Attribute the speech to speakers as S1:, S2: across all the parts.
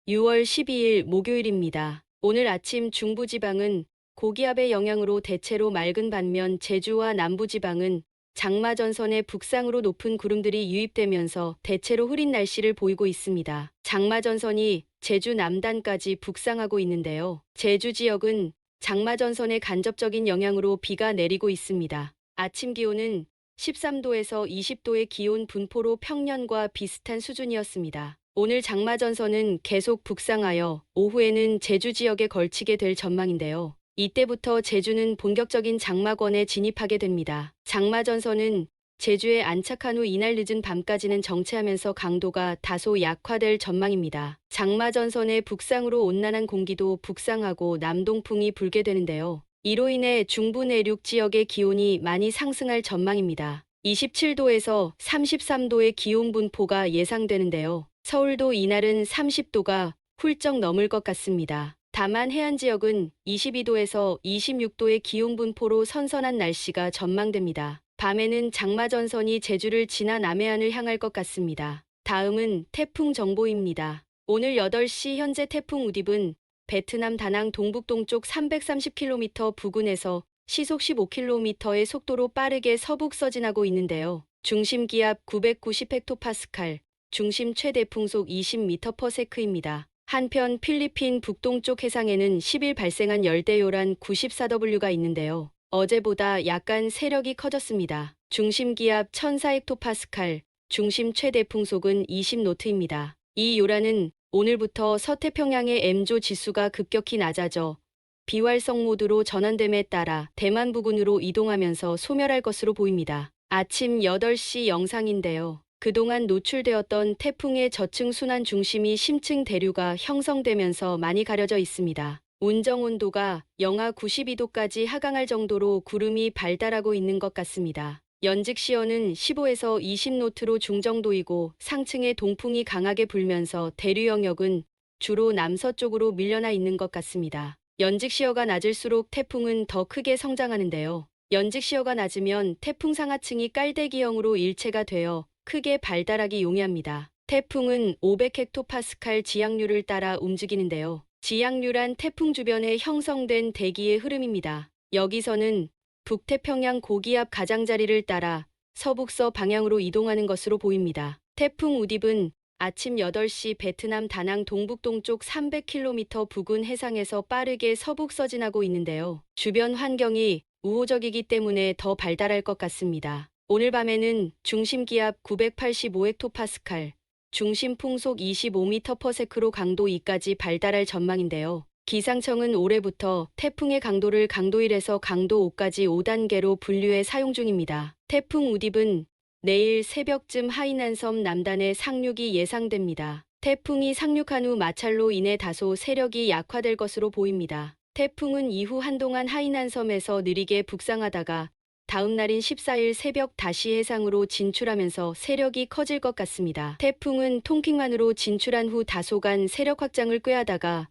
S1: 6월 12일 목요일입니다. 오늘 아침 중부지방은 고기압의 영향으로 대체로 맑은 반면 제주와 남부지방은 장마전선의 북상으로 높은 구름들이 유입되면서 대체로 흐린 날씨를 보이고 있습니다. 장마전선이 제주 남단까지 북상하고 있는데요. 제주 지역은 장마전선의 간접적인 영향으로 비가 내리고 있습니다. 아침 기온은 13도에서 20도의 기온 분포로 평년과 비슷한 수준이었습니다. 오늘 장마전선은 계속 북상하여 오후에는 제주 지역에 걸치게 될 전망인데요. 이때부터 제주는 본격적인 장마권에 진입하게 됩니다. 장마전선은 제주에 안착한 후 이날 늦은 밤까지는 정체하면서 강도가 다소 약화될 전망입니다. 장마전선의 북상으로 온난한 공기도 북상하고 남동풍이 불게 되는데요. 이로 인해 중부 내륙 지역의 기온이 많이 상승할 전망입니다. 27도에서 33도의 기온 분포가 예상되는데요. 서울도 이날은 30도가 훌쩍 넘을 것 같습니다. 다만 해안 지역은 22도에서 26도의 기온 분포로 선선한 날씨가 전망됩니다. 밤에는 장마전선이 제주를 지나 남해안을 향할 것 같습니다. 다음은 태풍 정보입니다. 오늘 8시 현재 태풍 우딥은 베트남 다낭 동북동쪽 330km 부근에서 시속 15km의 속도로 빠르게 서북 서진하고 있는데요. 중심 기압 990헥토파스칼, 중심 최대 풍속 20m/s입니다. 한편 필리핀 북동쪽 해상에는 10일 발생한 열대요란 94W가 있는데요. 어제보다 약간 세력이 커졌습니다. 중심 기압 1004헥토파스칼, 중심 최대 풍속은 20노트입니다. 이 요란은 오늘부터 서태평양의 M조 지수가 급격히 낮아져 비활성 모드로 전환됨에 따라 대만 부근으로 이동하면서 소멸할 것으로 보입니다. 아침 8시 영상인데요. 그동안 노출되었던 태풍의 저층 순환 중심이 심층 대류가 형성되면서 많이 가려져 있습니다. 운정 온도가 영하 92도까지 하강할 정도로 구름이 발달하고 있는 것 같습니다. 연직 시어는 15에서 20노트로 중정도이고 상층의 동풍이 강하게 불면서 대류 영역은 주로 남서쪽으로 밀려나 있는 것 같습니다. 연직 시어가 낮을수록 태풍은 더 크게 성장하는데요. 연직 시어가 낮으면 태풍 상하층이 깔대기형으로 일체가 되어 크게 발달하기 용이합니다. 태풍은 500헥토파스칼 지향류를 따라 움직이는데요. 지향류란 태풍 주변에 형성된 대기의 흐름입니다. 여기서는 북태평양 고기압 가장자리를 따라 서북서 방향으로 이동하는 것으로 보입니다. 태풍 우딥은 아침 8시 베트남 다낭 동북동쪽 300km 부근 해상에서 빠르게 서북 서진하고 있는데요. 주변 환경이 우호적이기 때문에 더 발달할 것 같습니다. 오늘 밤에는 중심 기압 985헥토파스칼, 중심 풍속 25m/s로 강도 2까지 발달할 전망인데요. 기상청은 올해부터 태풍의 강도를 강도 1에서 강도 5까지 5단계로 분류해 사용 중입니다. 태풍 우딥은 내일 새벽쯤 하이난섬 남단에 상륙이 예상됩니다. 태풍이 상륙한 후 마찰로 인해 다소 세력이 약화될 것으로 보입니다. 태풍은 이후 한동안 하이난섬에서 느리게 북상하다가 다음 날인 14일 새벽 다시 해상으로 진출하면서 세력이 커질 것 같습니다. 태풍은 tonkin만으로 진출한 후 다소간 세력 확장을 꾀하다가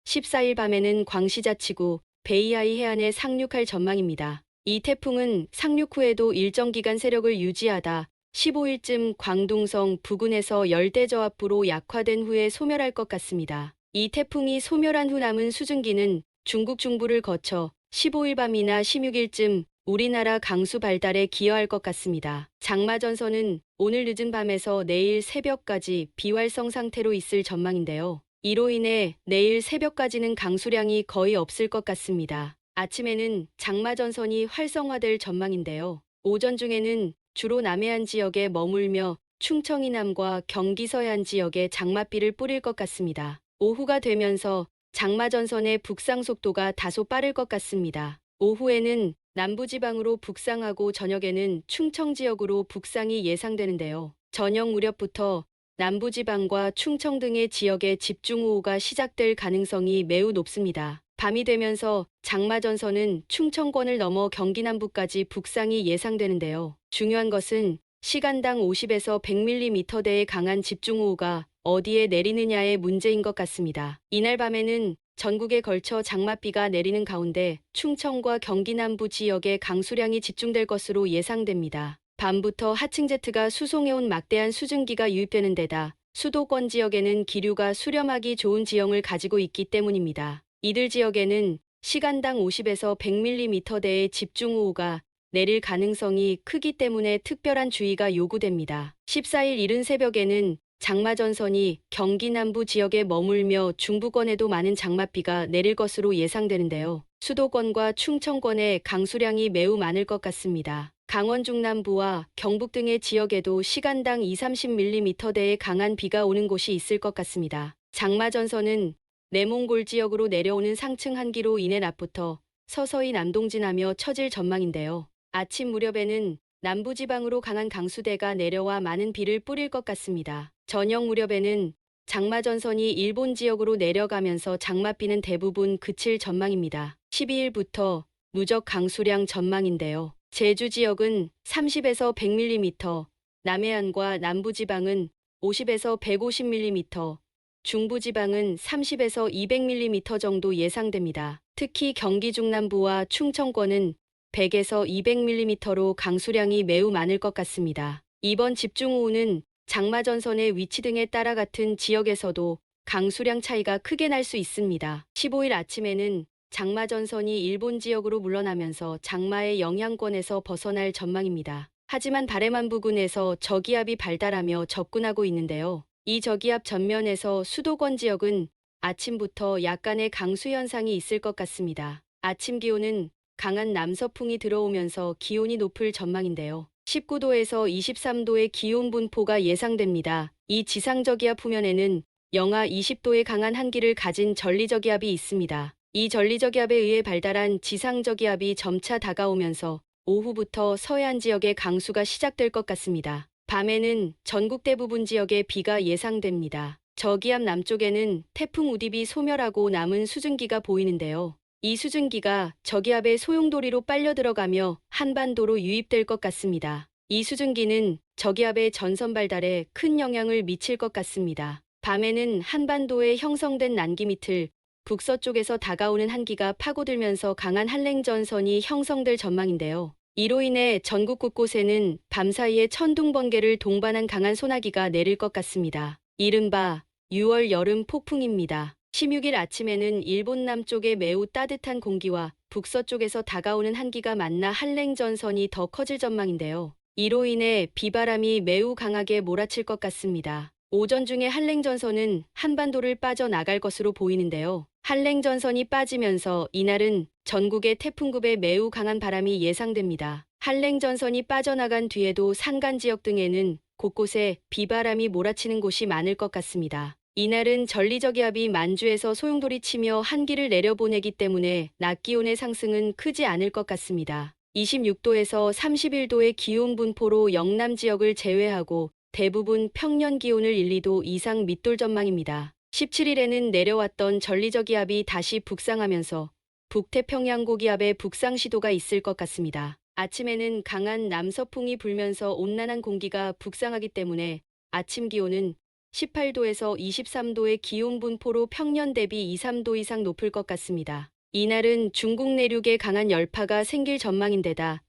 S1: 14일 밤에는 광시자치구 베이하이 해안에 상륙할 전망입니다. 이 태풍은 상륙 후에도 일정 기간 세력을 유지하다 15일쯤 광둥성 부근에서 열대저압부로 약화된 후에 소멸할 것 같습니다. 이 태풍이 소멸한 후 남은 수증기는 중국 중부를 거쳐 15일 밤이나 16일쯤 우리나라 강수 발달에 기여할 것 같습니다. 장마전선은 오늘 늦은 밤에서 내일 새벽까지 비활성 상태로 있을 전망인데요. 이로 인해 내일 새벽까지는 강수량이 거의 없을 것 같습니다. 아침에는 장마전선이 활성화될 전망인데요. 오전 중에는 주로 남해안 지역에 머물며 충청 이남과 경기 서해안 지역에 장맛비를 뿌릴 것 같습니다. 오후가 되면서 장마전선의 북상 속도가 다소 빠를 것 같습니다. 오후에는 남부지방으로 북상하고 저녁에는 충청 지역으로 북상이 예상되는데요. 저녁 무렵부터 남부지방과 충청 등의 지역에 집중호우가 시작될 가능성이 매우 높습니다. 밤이 되면서 장마전선은 충청권을 넘어 경기 남부까지 북상이 예상되는데요. 중요한 것은 시간당 50에서 100mm대의 강한 집중호우가 어디에 내리느냐의 문제인 것 같습니다. 이날 밤에는 전국에 걸쳐 장맛비가 내리는 가운데 충청과 경기 남부 지역에 강수량이 집중될 것으로 예상됩니다. 밤부터 하층 제트가 수송해온 막대한 수증기가 유입되는 데다 수도권 지역에는 기류가 수렴하기 좋은 지형을 가지고 있기 때문입니다. 이들 지역에는 시간당 50에서 100mm대의 집중호우가 내릴 가능성이 크기 때문에 특별한 주의가 요구됩니다. 14일 이른 새벽에는 장마전선이 경기 남부 지역에 머물며 중부권에도 많은 장맛비가 내릴 것으로 예상되는데요. 수도권과 충청권의 강수량이 매우 많을 것 같습니다. 강원 중남부와 경북 등의 지역에도 시간당 20-30mm대의 강한 비가 오는 곳이 있을 것 같습니다. 장마전선은 내몽골 지역으로 내려오는 상층 한기로 인해 낮부터 서서히 남동진하며 처질 전망인데요. 아침 무렵에는 남부지방으로 강한 강수대가 내려와 많은 비를 뿌릴 것 같습니다. 저녁 무렵에는 장마전선이 일본 지역으로 내려가면서 장맛비는 대부분 그칠 전망입니다. 12일부터 누적 강수량 전망인데요. 제주 지역은 30에서 100mm, 남해안과 남부지방은 50에서 150mm, 중부지방은 30에서 200mm 정도 예상됩니다. 특히 경기 중남부와 충청권은 100에서 200mm로 강수량이 매우 많을 것 같습니다. 이번 집중호우는 장마전선의 위치 등에 따라 같은 지역에서도 강수량 차이가 크게 날 수 있습니다. 15일 아침에는 장마전선이 일본 지역으로 물러나면서 장마의 영향권에서 벗어날 전망입니다. 하지만 바레만 부근에서 저기압이 발달하며 접근하고 있는데요. 이 저기압 전면에서 수도권 지역은 아침부터 약간의 강수 현상이 있을 것 같습니다. 아침 기온은 강한 남서풍이 들어오면서 기온이 높을 전망인데요. 19도에서 23도의 기온 분포가 예상됩니다. 이 지상저기압 후면에는 영하 20도의 강한 한기를 가진 전리저기압이 있습니다. 이 전리저기압에 의해 발달한 지상저기압이 점차 다가오면서 오후부터 서해안 지역의 강수가 시작될 것 같습니다. 밤에는 전국 대부분 지역에 비가 예상됩니다. 저기압 남쪽에는 태풍 우디비 소멸하고 남은 수증기가 보이는데요. 이 수증기가 저기압의 소용돌이로 빨려 들어가며 한반도로 유입될 것 같습니다. 이 수증기는 저기압의 전선 발달에 큰 영향을 미칠 것 같습니다. 밤에는 한반도에 형성된 난기 밑을 북서쪽에서 다가오는 한기가 파고들면서 강한 한랭전선이 형성될 전망인데요. 이로 인해 전국 곳곳에는 밤사이에 천둥번개를 동반한 강한 소나기가 내릴 것 같습니다. 이른바 6월 여름 폭풍입니다. 16일 아침에는 일본 남쪽의 매우 따뜻한 공기와 북서쪽에서 다가오는 한기가 만나 한랭전선이 더 커질 전망인데요. 이로 인해 비바람이 매우 강하게 몰아칠 것 같습니다. 오전 중에 한랭전선은 한반도를 빠져나갈 것으로 보이는데요. 한랭전선이 빠지면서 이날은 전국에 태풍급의 매우 강한 바람이 예상됩니다. 한랭전선이 빠져나간 뒤에도 산간 지역 등에는 곳곳에 비바람이 몰아치는 곳이 많을 것 같습니다. 이날은 전리저기압이 만주에서 소용돌이 치며 한기를 내려보내기 때문에 낮 기온의 상승은 크지 않을 것 같습니다. 26도에서 31도의 기온 분포로 영남 지역을 제외하고 대부분 평년 기온을 1, 2도 이상 밑돌 전망입니다. 17일에는 내려왔던 전리저기압이 다시 북상하면서 북태평양 고기압의 북상 시도가 있을 것 같습니다. 아침에는 강한 남서풍이 불면서 온난한 공기가 북상하기 때문에 아침 기온은 18도에서 23도의 기온 분포로 평년 대비 2, 3도 이상 높을 것 같습니다. 이날은 중국 내륙에 강한 열파가 생길 전망인데다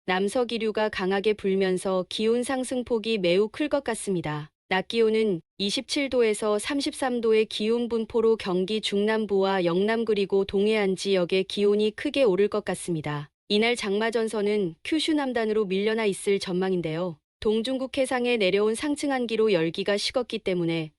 S1: 남서기류가 강하게 불면서 기온 상승폭이 매우 클 것 같습니다. 낮 기온은 27도에서 33도의 기온 분포로 경기 중남부와 영남 그리고 동해안 지역의 기온이 크게 오를 것 같습니다. 이날 장마전선은 큐슈 남단으로 밀려나 있을 전망인데요. 동중국 해상에 내려온 상층 한기로 열기가 식었기 때문에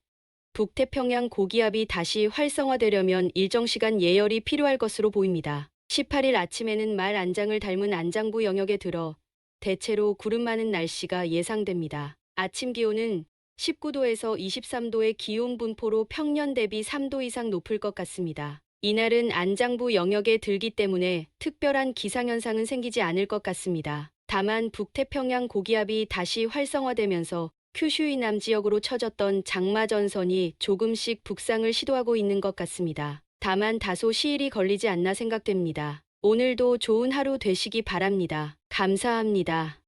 S1: 북태평양 고기압이 다시 활성화되려면 일정 시간 예열이 필요할 것으로 보입니다. 18일 아침에는 말 안장을 닮은 안장부 영역에 들어 대체로 구름 많은 날씨가 예상됩니다. 아침 기온은 19도에서 23도의 기온 분포로 평년 대비 3도 이상 높을 것 같습니다. 이날은 안장부 영역에 들기 때문에 특별한 기상현상은 생기지 않을 것 같습니다. 다만 북태평양 고기압이 다시 활성화되면서 큐슈 이남 지역으로 쳐졌던 장마전선이 조금씩 북상을 시도하고 있는 것 같습니다. 다만 다소 시일이 걸리지 않나 생각됩니다. 오늘도 좋은 하루 되시기 바랍니다. 감사합니다.